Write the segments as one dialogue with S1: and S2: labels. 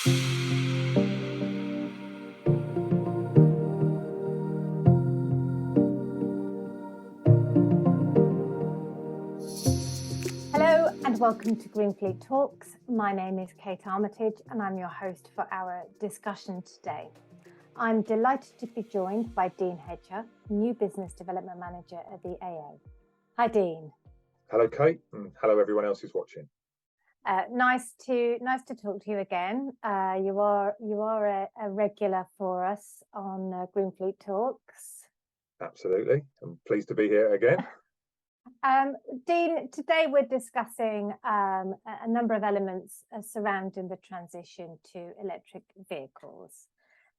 S1: Hello and welcome to GREENFLEET Talks. My name is Kate Armitage and I'm your host for our discussion today. I'm delighted to be joined by Dean Hedger, New Business Development Manager at the AA. Hi Dean.
S2: Hello Kate, and hello everyone else who's watching.
S1: Nice to talk to you again. You are a regular for us on GREENFLEET Talks.
S2: Absolutely, I'm pleased to be here again.
S1: Dean, today we're discussing a number of elements surrounding the transition to electric vehicles.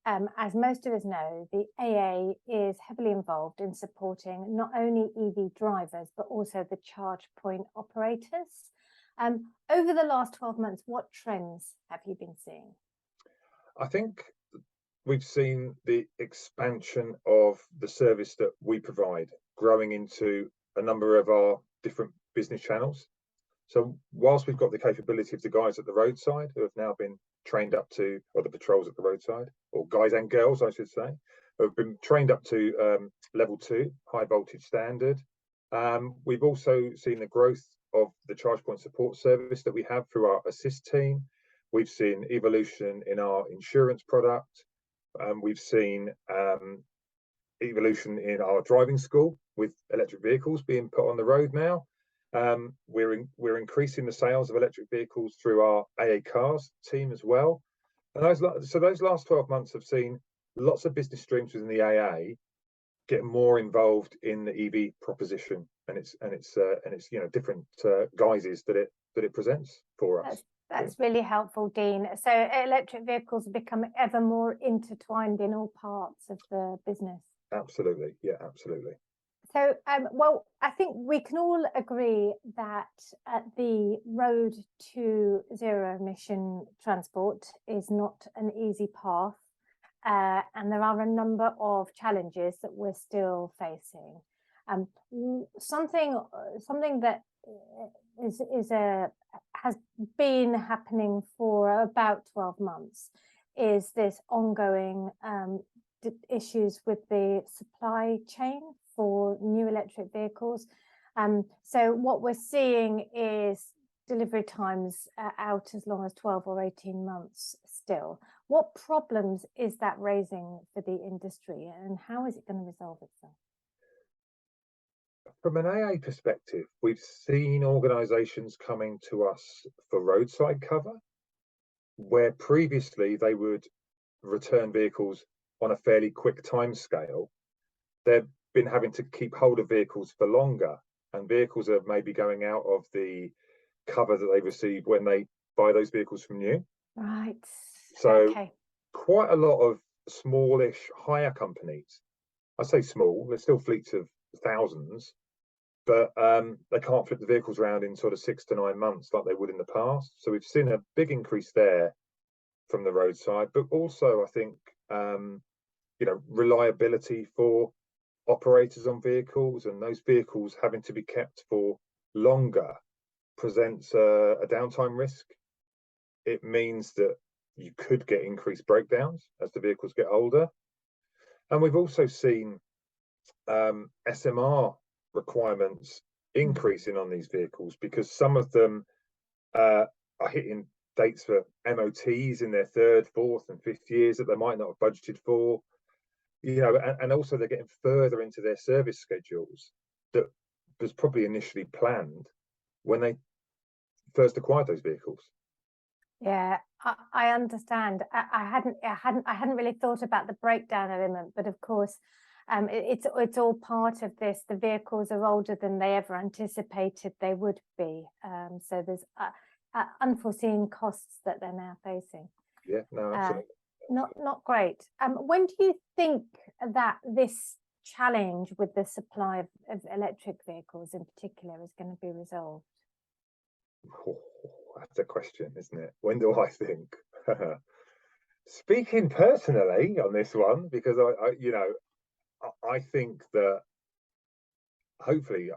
S1: As most of us know, the AA is heavily involved in supporting not only EV drivers, but also the charge point operators. Over the last 12 months, what trends have you been seeing?
S2: I think we've seen the expansion of the service that we provide growing into a number of our different business channels. So whilst we've got the capability of the guys at the roadside who have now been trained up to, or the patrols at the roadside, or guys and girls, I should say, who have been trained up to level 2, high voltage standard. We've also seen the growth of the charge point support service that we have through our assist team. We've seen evolution in our insurance product. We've seen evolution in our driving school with electric vehicles being put on the road now. We're increasing the sales of electric vehicles through our AA Cars team as well. And those last 12 months have seen lots of business streams within the AA get more involved in the EV proposition, and it's different guises that it presents for us.
S1: That's really helpful, Dean. So electric vehicles become ever more intertwined in all parts of the business.
S2: Absolutely, yeah, absolutely.
S1: So, well, I think we can all agree that the road to zero emission transport is not an easy path, and there are a number of challenges that we're still facing. Something that has been happening for about 12 months is this ongoing issues with the supply chain for new electric vehicles. So what we're seeing is delivery times out as long as 12 or 18 months still. What problems is that raising for the industry, and how is it going to resolve itself?
S2: From an AA perspective, we've seen organisations coming to us for roadside cover, where previously they would return vehicles on a fairly quick time scale. They've been having to keep hold of vehicles for longer, and vehicles are maybe going out of the cover that they receive when they buy those vehicles from new.
S1: Right.
S2: So
S1: okay.
S2: Quite a lot of smallish hire companies. I say small, there's still fleets of thousands, but they can't flip the vehicles around in sort of 6 to 9 months like they would in the past. So we've seen a big increase there from the roadside, but also I think reliability for operators on vehicles, and those vehicles having to be kept for longer presents a downtime risk. It means that you could get increased breakdowns as the vehicles get older. And we've also seen SMR requirements increasing on these vehicles, because some of them are hitting dates for MOTs in their 3rd, 4th and 5th years that they might not have budgeted for. And also they're getting further into their service schedules that was probably initially planned when they first acquired those vehicles.
S1: Yeah, I understand. I hadn't really thought about the breakdown element, but of course, it's all part of this. The vehicles are older than they ever anticipated they would be. So there's unforeseen costs that they're now facing.
S2: Yeah, no, absolutely.
S1: Not great. When do you think that this challenge with the supply of electric vehicles in particular is going to be resolved?
S2: Oh, that's a question, isn't it? When do I think? Speaking personally on this one, because I think that hopefully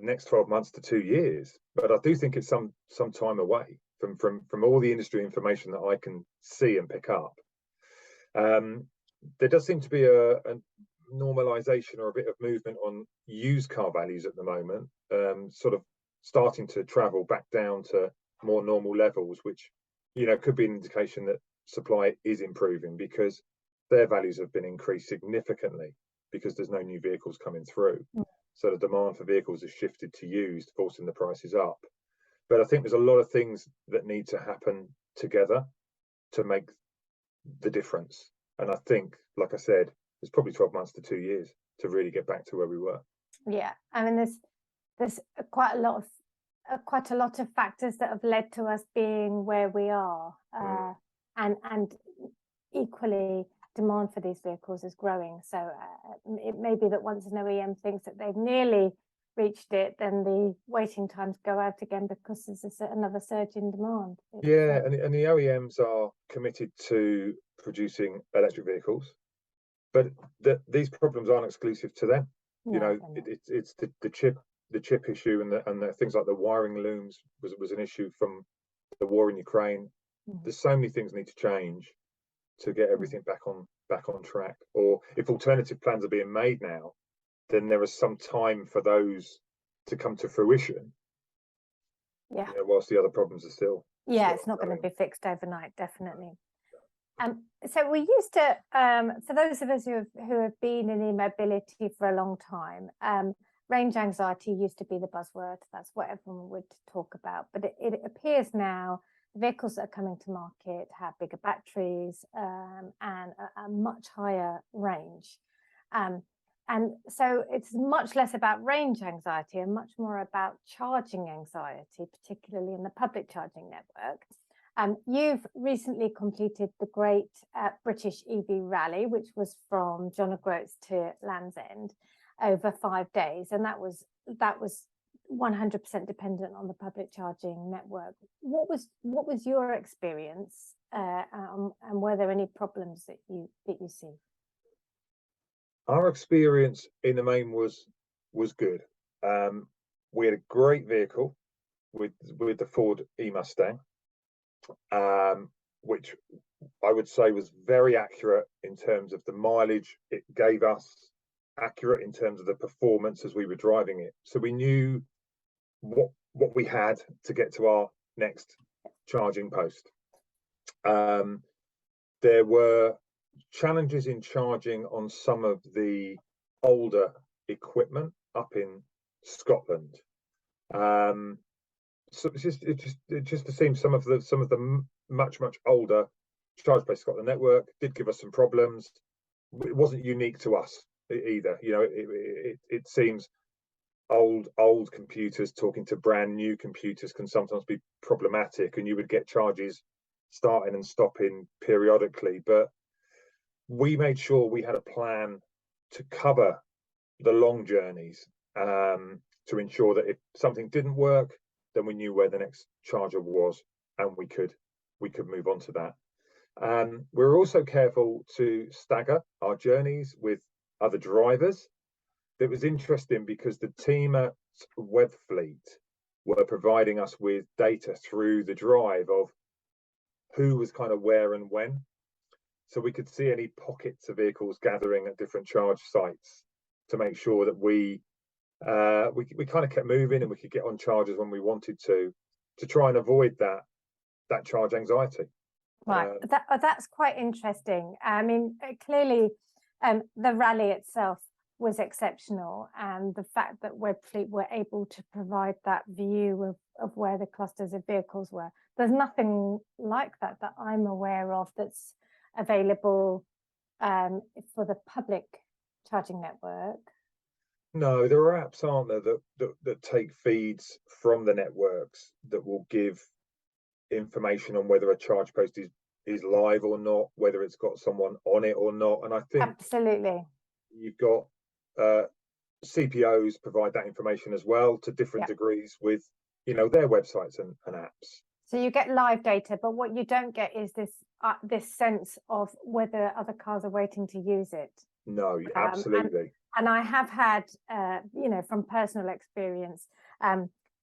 S2: next 12 months to 2 years, but I do think it's some time away. from all the industry information that I can see and pick up, there does seem to be a normalization or a bit of movement on used car values at the moment, sort of starting to travel back down to more normal levels, which, you know, could be an indication that supply is improving, because their values have been increased significantly because there's no new vehicles coming through. So the demand for vehicles has shifted to used, forcing the prices up. But I think there's a lot of things that need to happen together to make the difference. And I think, like I said, it's probably 12 months to 2 years to really get back to where we were.
S1: Yeah, I mean, there's quite a lot of factors that have led to us being where we are, and equally demand for these vehicles is growing. So it may be that once an OEM thinks that they've nearly reached it, then the waiting times go out again because there's another surge in demand.
S2: Yeah, and the OEMs are committed to producing electric vehicles, but these problems aren't exclusive to them. You know, it's the chip issue, and the things like the wiring looms was an issue from the war in Ukraine. There's so many things need to change to get everything back on track. Or if alternative plans are being made now, then there is some time for those to come to fruition.
S1: Yeah.
S2: You know, whilst the other problems are still.
S1: Yeah, it's not going to be fixed overnight, definitely. So we used to, for those of us who have been in e-mobility for a long time, range anxiety used to be the buzzword. That's what everyone would talk about. But it appears now the vehicles that are coming to market have bigger batteries and a much higher range. And so it's much less about range anxiety and much more about charging anxiety, particularly in the public charging network. You've recently completed the Great British EV Rally, which was from John O'Groats to Land's End over 5 days, and that was 100% dependent on the public charging network. What was your experience, and were there any problems that you see?
S2: Our experience in the main was good. We had a great vehicle with the Ford E-Mustang, which I would say was very accurate in terms of the mileage it gave us, accurate in terms of the performance as we were driving it. So we knew what we had to get to our next charging post. There were challenges in charging on some of the older equipment up in Scotland. So it just seems some of the much older charge-based Scotland network did give us some problems. It wasn't unique to us either. You know, it seems old computers talking to brand new computers can sometimes be problematic, and you would get charges starting and stopping periodically. But we made sure we had a plan to cover the long journeys, to ensure that if something didn't work, then we knew where the next charger was, and we could move on to that. We're also careful to stagger our journeys with other drivers. It was interesting because the team at GREENFLEET were providing us with data through the drive of who was kind of where and when, so we could see any pockets of vehicles gathering at different charge sites to make sure that we kind of kept moving and we could get on chargers when we wanted to try and avoid that charge anxiety.
S1: Right, that's quite interesting. I mean, clearly the rally itself was exceptional, and the fact that GREENFLEET were able to provide that view of where the clusters of vehicles were. There's nothing like that I'm aware of that's available for the public charging network.
S2: No, there are apps, aren't there, that take feeds from the networks that will give information on whether a charge post is live or not, whether it's got someone on it or not. And I think
S1: absolutely
S2: you've got CPOs provide that information as well to different degrees with, you know, their websites and apps.
S1: So you get live data, but what you don't get is this sense of whether other cars are waiting to use it.
S2: No, absolutely.
S1: And I have had, you know, from personal experience,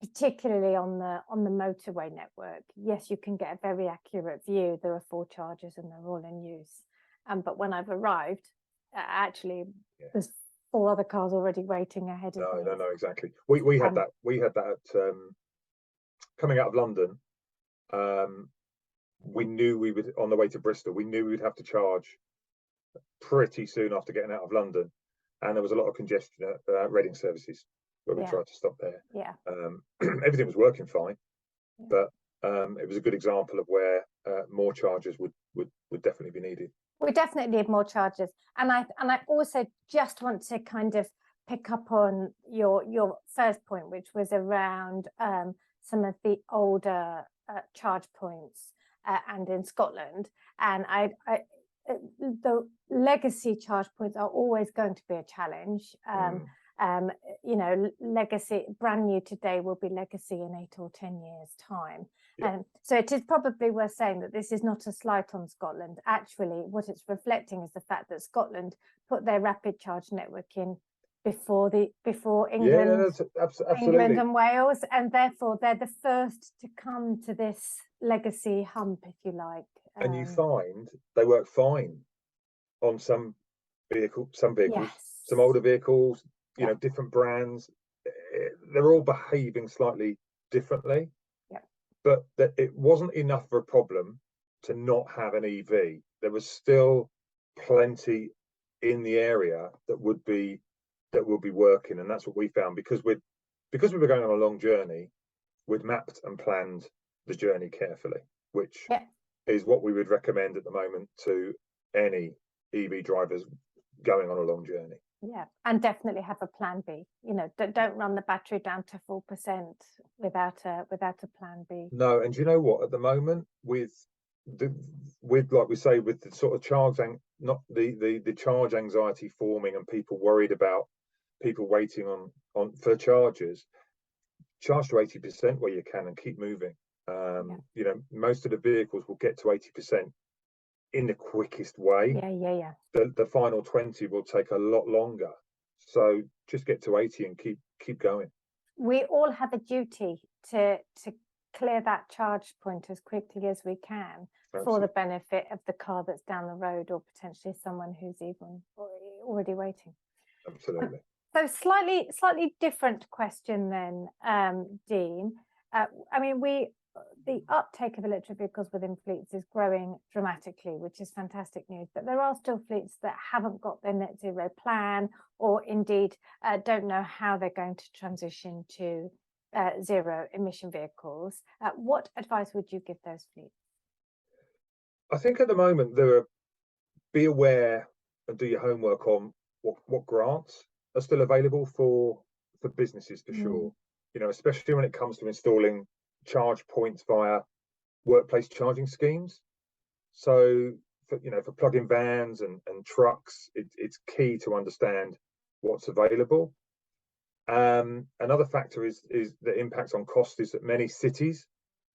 S1: particularly on the motorway network. Yes, you can get a very accurate view. There are 4 chargers and they're all in use. But when I've arrived, actually, there's 4 other cars already waiting ahead of me.
S2: No, exactly. We had that. We had that at, coming out of London. We knew we would, on the way to Bristol, we knew we'd have to charge pretty soon after getting out of London, and there was a lot of congestion at Reading services where we tried to stop there. Everything was working fine, but it was a good example of where more chargers would definitely be needed.
S1: We definitely need more chargers, and I also just want to kind of pick up on your first point, which was around some of the older charge points and in Scotland, and the legacy charge points are always going to be a challenge. You know, legacy brand new today will be legacy in 8 or 10 years time. So it is probably worth saying that this is not a slight on Scotland. Actually, what it's reflecting is the fact that Scotland put their rapid charge network in before England, England and Wales, and therefore they're the first to come to this legacy hump, if you like.
S2: And you find they work fine on some vehicles, some older vehicles, you know, different brands. They're all behaving slightly differently. But that it wasn't enough of a problem to not have an EV. There was still plenty in the area that would be working, and that's what we found, because we were going on a long journey. We'd mapped and planned the journey carefully, which is what we would recommend at the moment to any EV drivers going on a long journey.
S1: And definitely have a plan B. You know, don't run the battery down to 4% without a plan B.
S2: No, and you know what? At the moment, with like we say, with the sort of charge the charge anxiety forming, and people worried about people waiting on for chargers, charge to 80% where you can and keep moving. You know, most of the vehicles will get to 80% in the quickest way. The final 20 will take a lot longer, so just get to 80 and keep going.
S1: We all have a duty to clear that charge point as quickly as we can for the benefit of the car that's down the road, or potentially someone who's even already waiting.
S2: Absolutely.
S1: So slightly different question then, Dean. I mean, the uptake of electric vehicles within fleets is growing dramatically, which is fantastic news. But there are still fleets that haven't got their net zero plan, or indeed don't know how they're going to transition to zero emission vehicles. What advice would you give those fleets?
S2: I think at the moment, be aware and do your homework on what grants are still available for businesses, for sure. You know, especially when it comes to installing charge points via workplace charging schemes. So for plug-in vans and trucks, it's key to understand what's available. Another factor is the impact on cost is that many cities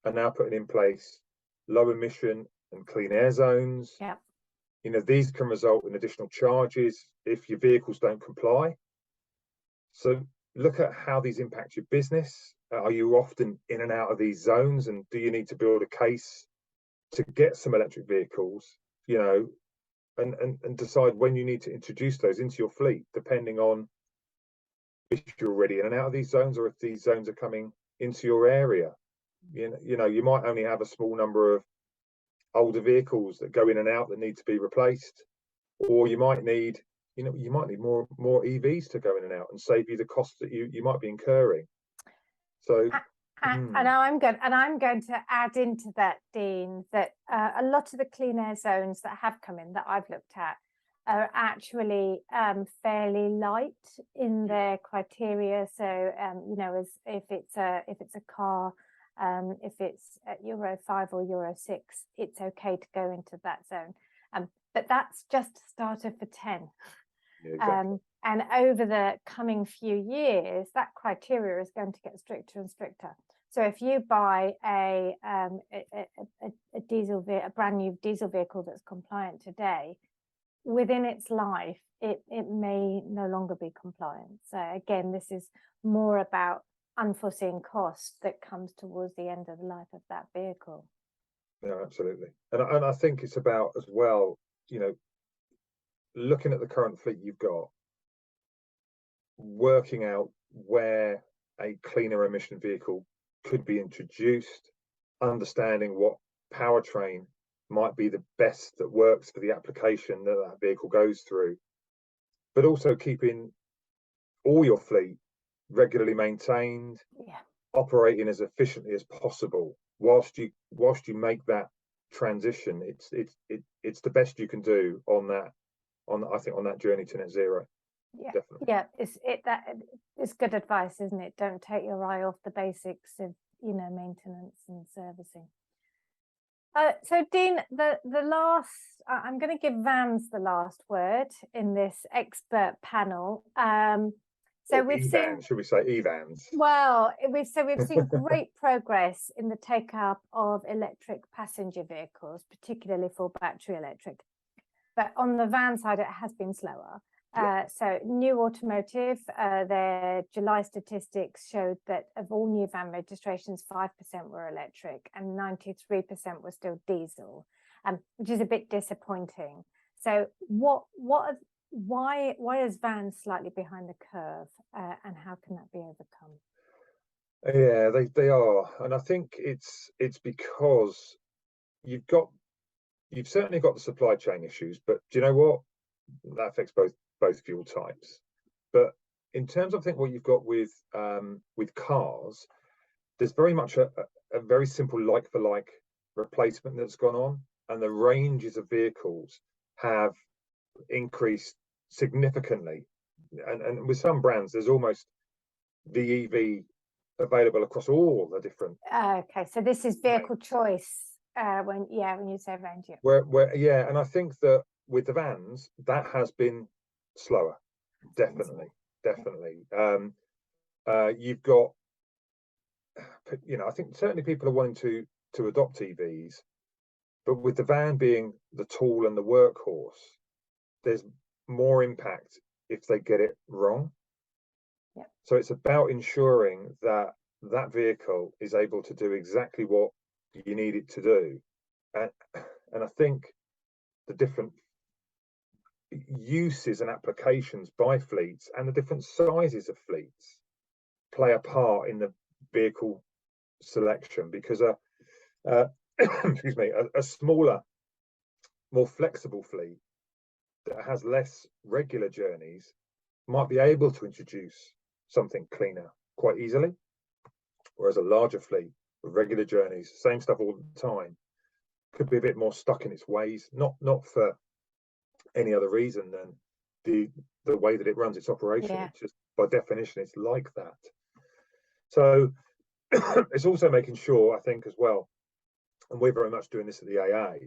S2: are now putting in place low emission and clean air zones. You know, these can result in additional charges if your vehicles don't comply. So look at how these impact your business. Are you often in and out of these zones, and do you need to build a case to get some electric vehicles, you know, and decide when you need to introduce those into your fleet, depending on if you're already in and out of these zones, or if these zones are coming into your area. You know, you might only have a small number of older vehicles that go in and out that need to be replaced, or you might need more EVs to go in and out and save you the costs that you might be incurring. So
S1: and I'm going to add into that, Dean, that a lot of the clean air zones that have come in that I've looked at are actually fairly light in their criteria. So you know, as if it's a car, if it's at Euro 5 or Euro 6, it's okay to go into that zone. But that's just a starter for 10.
S2: Exactly.
S1: And over the coming few years, that criteria is going to get stricter and stricter. So if you buy a brand new diesel vehicle that's compliant today, within its life, it may no longer be compliant. So again, this is more about unforeseen cost that comes towards the end of the life of that vehicle.
S2: Yeah, absolutely. And I think it's about as well, you know, looking at the current fleet you've got, working out where a cleaner emission vehicle could be introduced, understanding what powertrain might be the best that works for the application that that vehicle goes through, but also keeping all your fleet regularly maintained,
S1: Yeah.
S2: operating as efficiently as possible whilst you make that transition. It's the best you can do on that, I think, on that journey to net zero.
S1: Yeah,
S2: Definitely.
S1: yeah, it's good advice, isn't it? Don't take your eye off the basics of, you know, maintenance and servicing. So Dean, the last, I'm going to give vans the last word in this expert panel. So
S2: Or
S1: we've
S2: E-vans,
S1: seen,
S2: should we say E-vans?
S1: well, we've seen great progress in the take up of electric passenger vehicles, particularly for battery electric. But on the van side, it has been slower. So New Automotive, their July statistics showed that of all new van registrations, 5% were electric and 93% were still diesel, which is a bit disappointing. So why is vans slightly behind the curve, and how can that be overcome?
S2: Yeah, they are, and I think it's because you've certainly got the supply chain issues, but do you know what? That affects both fuel types. But in terms of, I think, what you've got with cars, there's very much a very simple like for like replacement that's gone on, and the ranges of vehicles have increased significantly. And with some brands, there's almost the EV available across all the different.
S1: Okay, so this is vehicle choice. When you say range, yeah.
S2: Where and I think that with the vans, that has been slower, definitely. You've got, you know, I think certainly people are wanting to adopt EVs, but with the van being the tool and the workhorse, there's more impact if they get it wrong.
S1: Yeah.
S2: So it's about ensuring that that vehicle is able to do exactly what you need it to do, and I think the different uses and applications by fleets and the different sizes of fleets play a part in the vehicle selection, because excuse me, a smaller, more flexible fleet that has less regular journeys might be able to introduce something cleaner quite easily, whereas a larger fleet with regular journeys, same stuff all the time, could be a bit more stuck in its ways, not for any other reason than the way that it runs its operation.
S1: Yeah.
S2: It's just, by definition, it's like that. So it's also making sure, I think, as well, and we're very much doing this at the AA,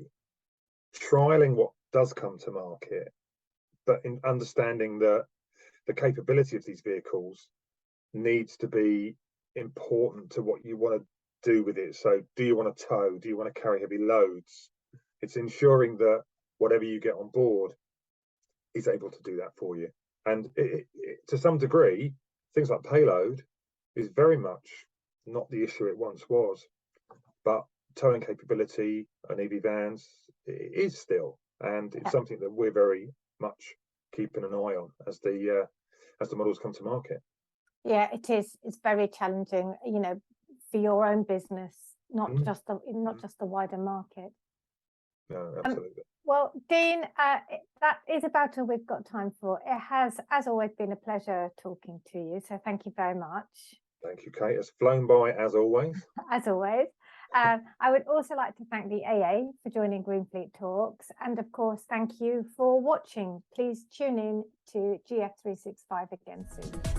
S2: trialing what does come to market, but in understanding that the capability of these vehicles needs to be important to what you want to do with it. So do you want to tow? Do you want to carry heavy loads? It's ensuring that whatever you get on board is able to do that for you. And to some degree, things like payload is very much not the issue it once was, but towing capability and EV vans is still, and it's something that we're very much keeping an eye on as the models come to market.
S1: Yeah, it is. It's very challenging, you know, for your own business, not just the wider market.
S2: No, absolutely.
S1: Well, Dean, that is about all we've got time for. It has, as always, been a pleasure talking to you. So thank you very much.
S2: Thank you, Kate. It's flown by as always.
S1: As always. I would also like to thank the AA for joining GREENFLEET Talks. And of course, thank you for watching. Please tune in to GF365 again soon.